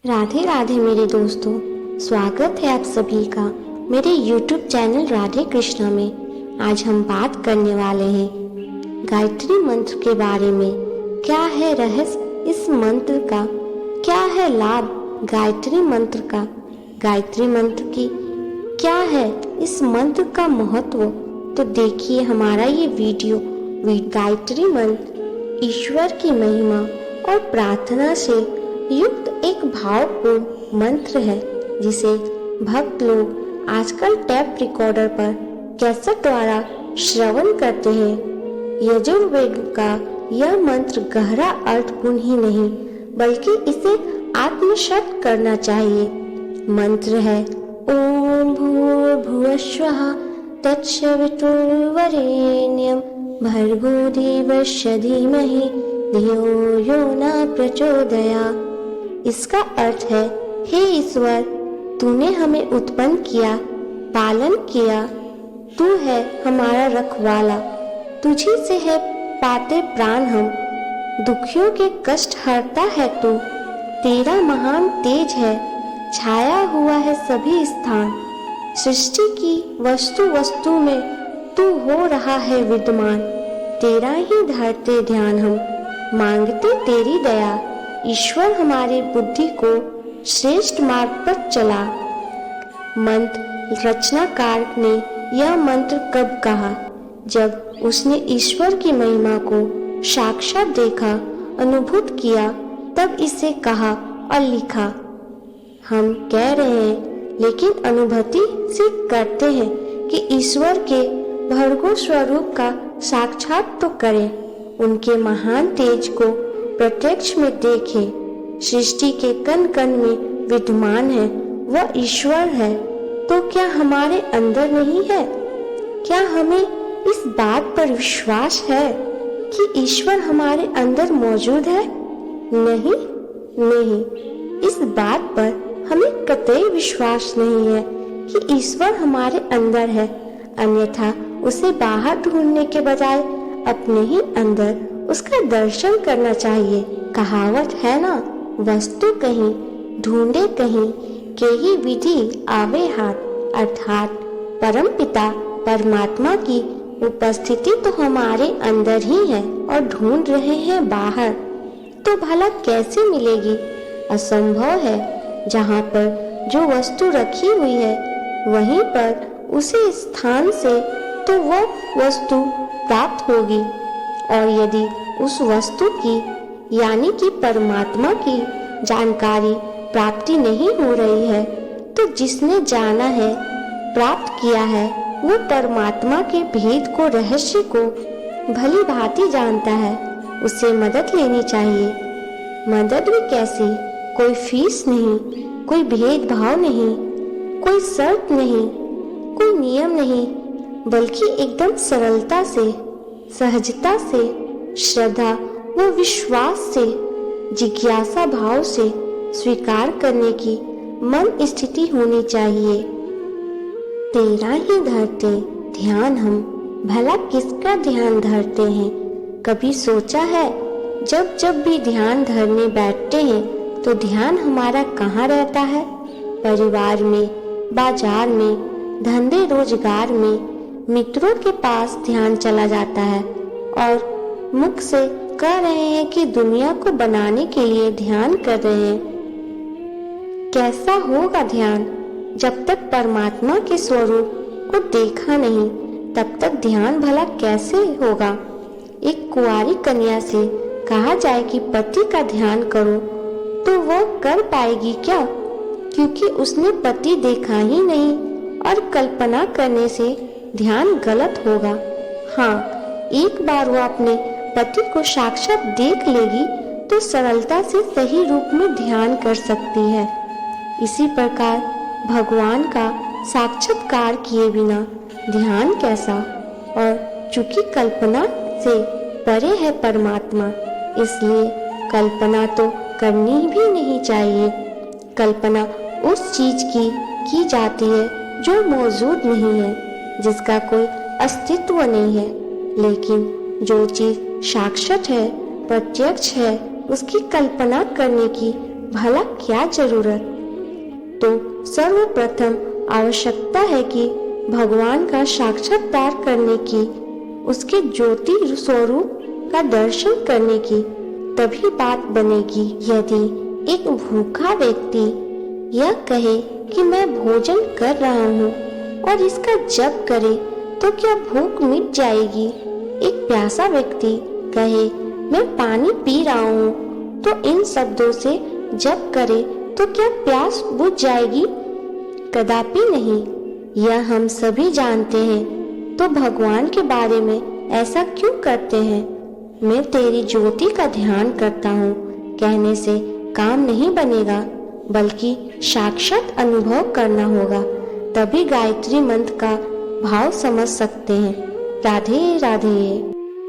राधे राधे मेरे दोस्तों, स्वागत है आप सभी का मेरे YouTube चैनल राधे कृष्णा में। आज हम बात करने वाले हैं गायत्री मंत्र के बारे में। क्या है रहस्य इस मंत्र का, क्या है लाभ गायत्री मंत्र का, गायत्री मंत्र की क्या है इस मंत्र का महत्व। तो देखिए हमारा ये वीडियो। गायत्री मंत्र ईश्वर की महिमा और प्रार्थना से युक्त एक भावपूर्ण मंत्र है जिसे भक्त लोग आजकल टैप रिकॉर्डर पर कैसेट द्वारा श्रवण करते हैं। यजुर्वेद का यह मंत्र गहरा अर्थपूर्ण ही नहीं बल्कि इसे आत्मसात करना चाहिए। मंत्र है ओम भूर्भुवस्वः तत्सवितुर्वरेण्यं भर्गो देवस्य धीमहि धियो यो न प्रचोदयात्। इसका अर्थ है, हे ईश्वर, तूने हमें उत्पन्न किया, पालन किया, तू है हमारा रखवाला, तुझी से है पाते प्राण हम, दुखियों के कष्ट हरता है तू, तेरा महान तेज है, छाया हुआ है सभी स्थान, सृष्टि की वस्तु वस्तु में तू हो रहा है विद्यमान, तेरा ही धरते ध्यान हम, मांगते तेरी दया, ईश्वर हमारी बुद्धि को श्रेष्ठ मार्ग पर चला। मंत्र रचनाकार ने यह मंत्र कब कहा? जब उसने ईश्वर की महिमा को साक्षात देखा, अनुभूत किया, तब इसे कहा और लिखा। हम कह रहे हैं लेकिन अनुभूति से करते हैं कि ईश्वर के भर्गो स्वरूप का साक्षात तो करें, उनके महान तेज को प्रत्यक्ष में देखें। सृष्टि के कण कण में विद्यमान है वह ईश्वर है, तो क्या हमारे अंदर नहीं है? क्या हमें इस बात पर विश्वास है कि ईश्वर हमारे अंदर मौजूद है? नहीं, इस बात पर हमें कतई विश्वास नहीं है कि ईश्वर हमारे अंदर है। अन्यथा उसे बाहर ढूंढने के बजाय अपने ही अंदर उसका दर्शन करना चाहिए। कहावत है ना, वस्तु कहीं ढूंढे कहीं के ही विधि आवे हाथ। अर्थात परमपिता परमात्मा की उपस्थिति तो हमारे अंदर ही है और ढूंढ रहे हैं बाहर, तो भला कैसे मिलेगी? असंभव है। जहाँ पर जो वस्तु रखी हुई है वहीं पर उसी स्थान से तो वह वस्तु प्राप्त होगी, और यदि उस वस्तु की यानी कि परमात्मा की जानकारी प्राप्ति नहीं हो रही है, तो जिसने जाना है, प्राप्त किया है, वो परमात्मा के भेद को, रहस्य को भली भांति जानता है। उसे मदद लेनी चाहिए। मदद भी कैसी? कोई फीस नहीं, कोई भेदभाव नहीं, कोई शर्त नहीं, कोई नियम नहीं, बल्कि एकदम सरलता से, सहजता से, श्रद्धा व विश्वास से, जिज्ञासा भाव से स्वीकार करने की मन स्थिति होनी चाहिए। तेरा ही धरते ध्यान हम, भला किसका ध्यान धरते हैं? कभी सोचा है जब जब भी ध्यान धरने बैठते हैं तो ध्यान हमारा कहाँ रहता है? परिवार में, बाजार में, धंधे रोजगार में, मित्रों के पास ध्यान चला जाता है और मुख से कह रहे हैं कि दुनिया को बनाने के लिए ध्यान कर रहे हैं। कैसा होगा ध्यान? जब तक परमात्मा के स्वरूप को देखा नहीं तब तक ध्यान भला कैसे होगा? एक कुंवारी कन्या से कहा जाए कि पति का ध्यान करो तो वो कर पाएगी क्या? क्योंकि उसने पति देखा ही नहीं, और कल्पना करने से ध्यान गलत होगा। हाँ, एक बार वो अपने पति को साक्षात देख लेगी तो सरलता से सही रूप में ध्यान कर सकती है। इसी प्रकार भगवान का साक्षात्कार किए बिना ध्यान कैसा? और चूंकि कल्पना से परे है परमात्मा, इसलिए कल्पना तो करनी भी नहीं चाहिए। कल्पना उस चीज की जाती है जो मौजूद नहीं है, जिसका कोई अस्तित्व नहीं है। लेकिन जो चीज साक्षात है, प्रत्यक्ष है, उसकी कल्पना करने की भला क्या जरूरत। तो सर्वप्रथम आवश्यकता है कि भगवान का साक्षात्कार करने की, उसके ज्योति स्वरूप का दर्शन करने की, तभी बात बनेगी। यदि एक भूखा व्यक्ति यह कहे कि मैं भोजन कर रहा हूँ और इसका जप करे तो क्या भूख मिट जाएगी? एक प्यासा व्यक्ति कहे मैं पानी पी रहा हूँ तो इन शब्दों से जप करे तो क्या प्यास बुझ जाएगी? कदापि नहीं। यह हम सभी जानते हैं, तो भगवान के बारे में ऐसा क्यों करते हैं? मैं तेरी ज्योति का ध्यान करता हूँ कहने से काम नहीं बनेगा, बल्कि साक्षात अनुभव करना होगा। तभी गायत्री मंत्र का भाव समझ सकते हैं। राधे राधे।